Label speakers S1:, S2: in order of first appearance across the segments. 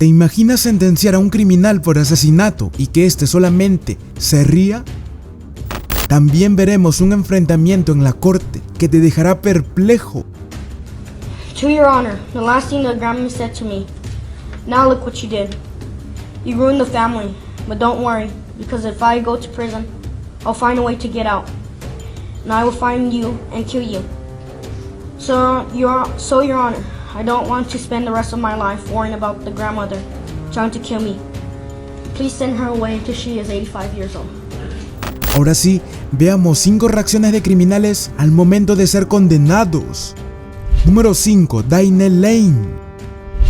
S1: ¿Te imaginas sentenciar a un criminal por asesinato y que éste solamente se ría? También veremos un enfrentamiento en la corte que te dejará perplejo.
S2: To your honor, the last thing the grandma said to me. Now look what you did. You ruined the family, but don't worry, because if I go to prison, I'll find a way to get out. And I will find you and kill you. So, your honor, I don't want to spend the rest of my life worrying about the grandmother trying to kill me. Please send her away until she is 85 years old.
S1: Ahora sí, veamos 5 reacciones de criminales al momento de ser condenados. Número 5. Daniel Lane.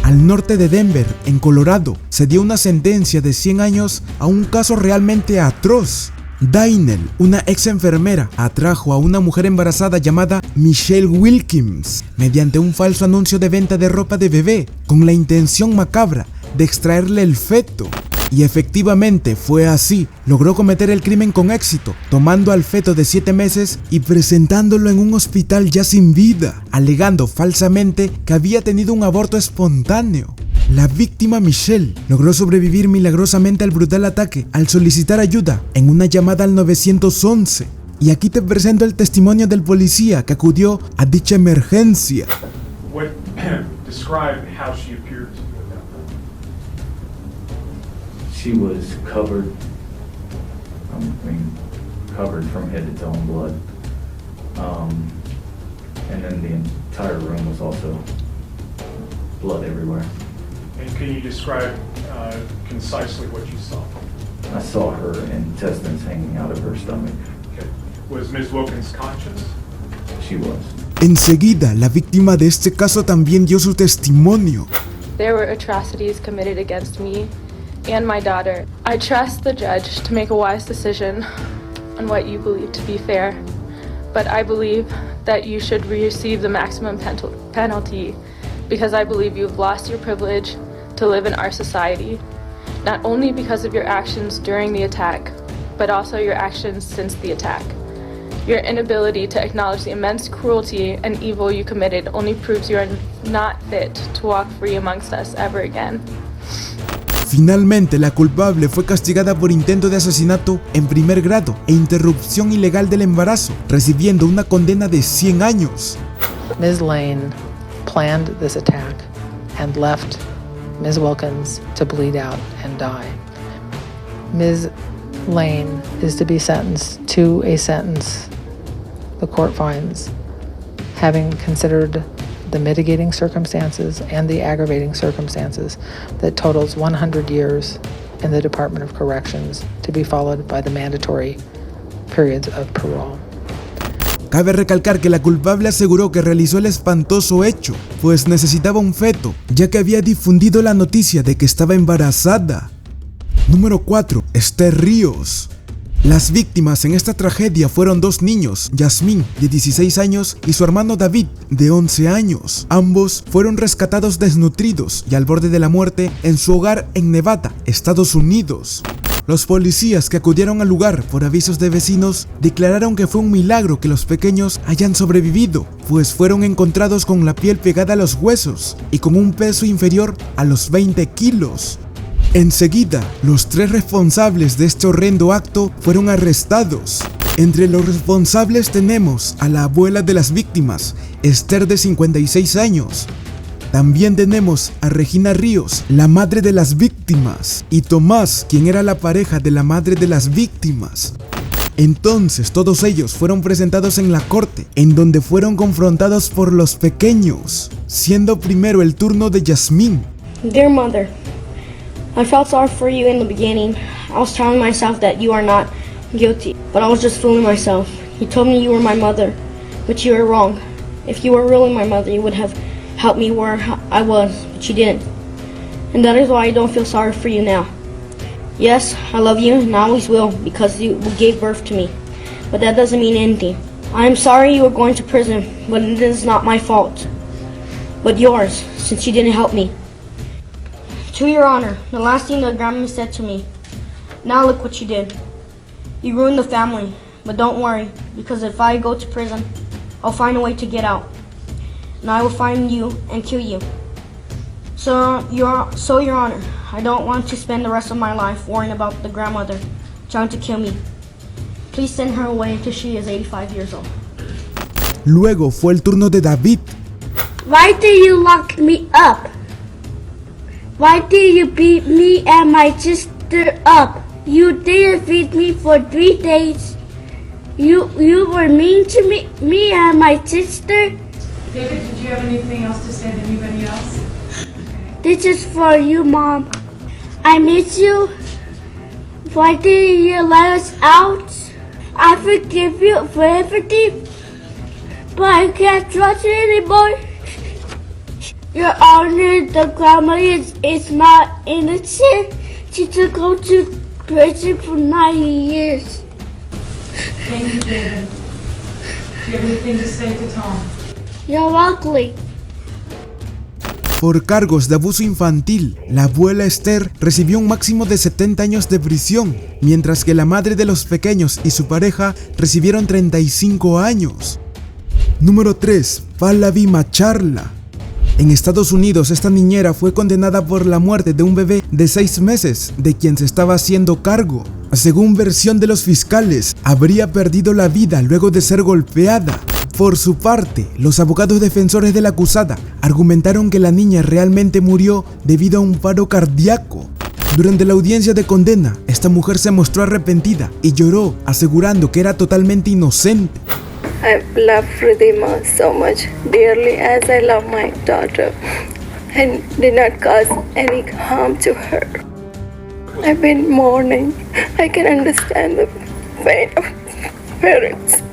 S1: Al norte de Denver, en Colorado, se dio una sentencia de 100 años a un caso realmente atroz. Daniel, una ex enfermera, atrajo a una mujer embarazada llamada Michelle Wilkins mediante un falso anuncio de venta de ropa de bebé con la intención macabra de extraerle el feto. Y efectivamente fue así, logró cometer el crimen con éxito, tomando al feto de 7 meses y presentándolo en un hospital ya sin vida, alegando falsamente que había tenido un aborto espontáneo. La víctima Michelle logró sobrevivir milagrosamente al brutal ataque al solicitar ayuda en una llamada al 911. Y aquí te presento el testimonio del policía que acudió a dicha emergencia.
S3: Describe how she appeared to you at that point.
S4: She was covered, covered from head to toe in blood. And then the entire room was also blood everywhere.
S3: And can you describe concisely what you saw?
S4: I saw her intestines hanging out of her stomach.
S3: Okay. Was Ms. Wilkins conscious?
S4: She was.
S1: Enseguida, la víctima de este caso también dio su testimonio.
S5: There were atrocities committed against me and my daughter. I trust the judge to make a wise decision on what you believe to be fair, but I believe that you should receive the maximum penalty because I believe you've lost your privilege to live in our society, not only because of your actions during the attack, but also your actions since the attack. Your inability to acknowledge the immense cruelty and evil you committed only proves you are not fit to walk free amongst us ever again.
S1: Finalmente, la culpable fue castigada por intento de asesinato en primer grado e interrupción ilegal del embarazo, recibiendo una condena de 100 años.
S6: Ms. Lane planned this attack and left Ms. Wilkins to bleed out and die. Ms. Lane is to be sentenced to a sentence the court finds, having considered the mitigating circumstances and the aggravating circumstances, that totals 100 years in the Department of Corrections, to be followed by the mandatory periods of parole.
S1: Cabe recalcar que la culpable aseguró que realizó el espantoso hecho, pues necesitaba un feto, ya que había difundido la noticia de que estaba embarazada. Número 4. Esther Ríos. Las víctimas en esta tragedia fueron 2 niños, Yasmín, de 16 años, y su hermano David, de 11 años. Ambos fueron rescatados desnutridos y al borde de la muerte en su hogar en Nevada, Estados Unidos. Los policías que acudieron al lugar por avisos de vecinos declararon que fue un milagro que los pequeños hayan sobrevivido, pues fueron encontrados con la piel pegada a los huesos y con un peso inferior a los 20 kilos. Enseguida, los 3 responsables de este horrendo acto fueron arrestados. Entre los responsables tenemos a la abuela de las víctimas, Esther, de 56 años. También tenemos a Regina Ríos, la madre de las víctimas, y Tomás, quien era la pareja de la madre de las víctimas. Entonces todos ellos fueron presentados en la corte, en donde fueron confrontados por los pequeños, siendo primero el turno de Yasmín.
S2: Dear mother, I felt sorry for you in the beginning. I was telling myself that you are not guilty, but I was just fooling myself. You told me you were my mother, but you were wrong. If you were really my mother, you would have helped me where I was, but you didn't. And that is why I don't feel sorry for you now. Yes, I love you and I always will because you gave birth to me, but that doesn't mean anything. I am sorry you were going to prison, but it is not my fault, but yours, since you didn't help me. To your honor, the last thing the grandma said to me. Now look what you did. You ruined the family, but don't worry, because if I go to prison, I'll find a way to get out. And I will find you and kill you. So, Your Honor, I don't want to spend the rest of my life worrying about the grandmother trying to kill me. Please send her away until she is 85 years old.
S1: Luego fue el turno de David.
S2: Why did you lock me up? Why did you beat me and my sister up? You didn't feed me for 3 days. You were mean to me and my sister.
S7: David, did you have anything else to say to anybody else?
S2: This is for you, Mom. I miss you. Why didn't you let us out? I forgive you for everything, but I can't trust you anymore. Your Honor, the grandma is not innocent. She took go to prison for 90 years.
S7: Thank you, David. Do you have anything to say to Tom?
S2: You're ugly.
S1: Por cargos de abuso infantil, la abuela Esther recibió un máximo de 70 años de prisión, mientras que la madre de los pequeños y su pareja recibieron 35 años. Número 3. Pallavi Macharla. En Estados Unidos, esta niñera fue condenada por la muerte de un bebé de 6 meses, de quien se estaba haciendo cargo. Según versión de los fiscales, habría perdido la vida luego de ser golpeada. Por su parte, los abogados defensores de la acusada argumentaron que la niña realmente murió debido a un paro cardíaco. Durante la audiencia de condena, esta mujer se mostró arrepentida y lloró, asegurando que era totalmente inocente.
S8: I've loved Ridhima so much dearly as I love my daughter and did not cause any harm to her. I've been mourning. I can understand the pain of parents.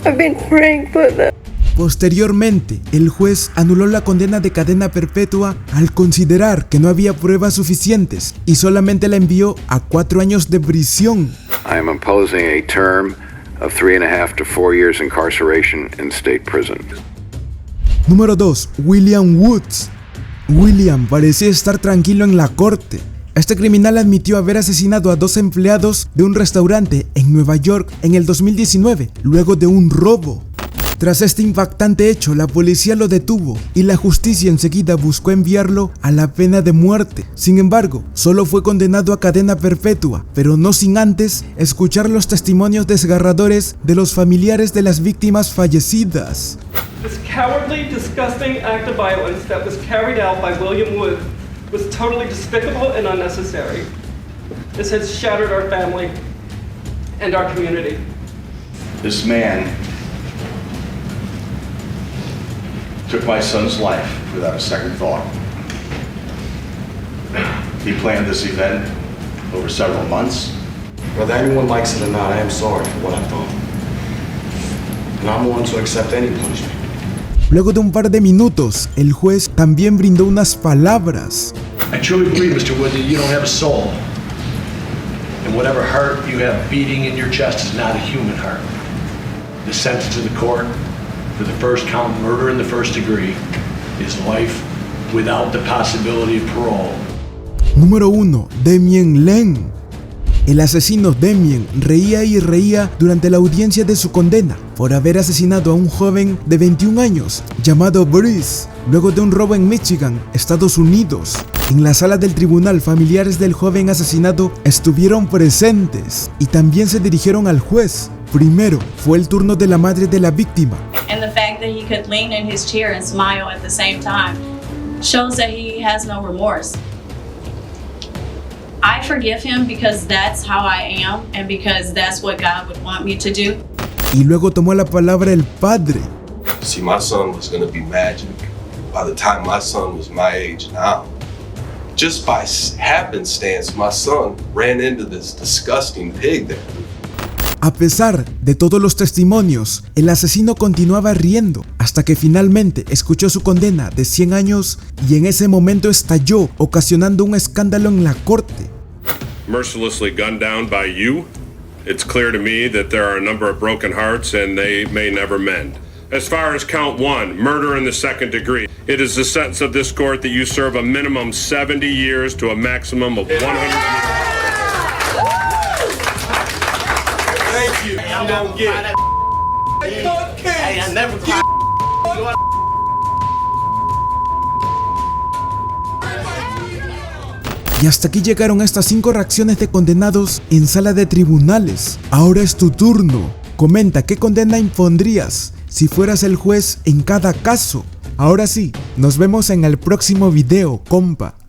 S8: I've been praying for them.
S1: Posteriormente, el juez anuló la condena de cadena perpetua al considerar que no había pruebas suficientes y solamente la envió a 4 años de prisión.
S9: I am imposing a term of 3.5 to 4 years incarceration in state prison.
S1: Número 2. William Woods. William parecía estar tranquilo en la corte. Este criminal admitió haber asesinado a 2 empleados de un restaurante en Nueva York en el 2019, luego de un robo. Tras este impactante hecho, la policía lo detuvo y la justicia enseguida buscó enviarlo a la pena de muerte. Sin embargo, solo fue condenado a cadena perpetua, pero no sin antes escuchar los testimonios desgarradores de los familiares de las víctimas fallecidas.
S10: This cowardly, disgusting act of violence that was carried out by William Wood was totally despicable and unnecessary. This has shattered our family and our community.
S11: This man took my son's life without a second thought. He planned this event over several months.
S12: Whether anyone likes it or not, I am sorry for what I've done. And I'm willing to accept any punishment.
S1: Luego de un par de minutos, el juez también brindó unas palabras.
S13: I truly believe, Mr. Wood, that you don't have a soul. And whatever heart you have beating in your chest is not a human heart. The sentence of the court for the first count, murder in the first degree, is life without the possibility of parole.
S1: Número 1. Damien Len. El asesino Damien reía y reía durante la audiencia de su condena por haber asesinado a un joven de 21 años llamado Bruce, luego de un robo en Michigan, Estados Unidos. En la sala del tribunal, familiares del joven asesinado estuvieron presentes y también se dirigieron al juez. Primero fue el turno de la madre de la víctima.
S14: And the fact that he could lean in his chair and smile at the same time shows that he has no remorse. I forgive him because that's how I am and because that's what God would want me to do.
S1: Y luego tomó la palabra el padre.
S15: See, my son was going to be magic by the time my son was my age now. Just by happenstance, my son ran into this disgusting pig there.
S1: A pesar de todos los testimonios, el asesino continuaba riendo hasta que finalmente escuchó su condena de 100 años y en ese momento estalló, ocasionando un escándalo en la corte.
S16: Mercilessly gunned down by you, it's clear to me that there are a number of broken hearts and they may never mend. As far as count 1, murder in the second degree, it is the sentence of this court that you serve a minimum 70 years to a maximum of 100 years.
S11: Thank you. You don't get it. I never
S1: Y hasta aquí llegaron estas 5 reacciones de condenados en sala de tribunales. Ahora es tu turno. Comenta qué condena impondrías si fueras el juez en cada caso. Ahora sí, nos vemos en el próximo video, compa.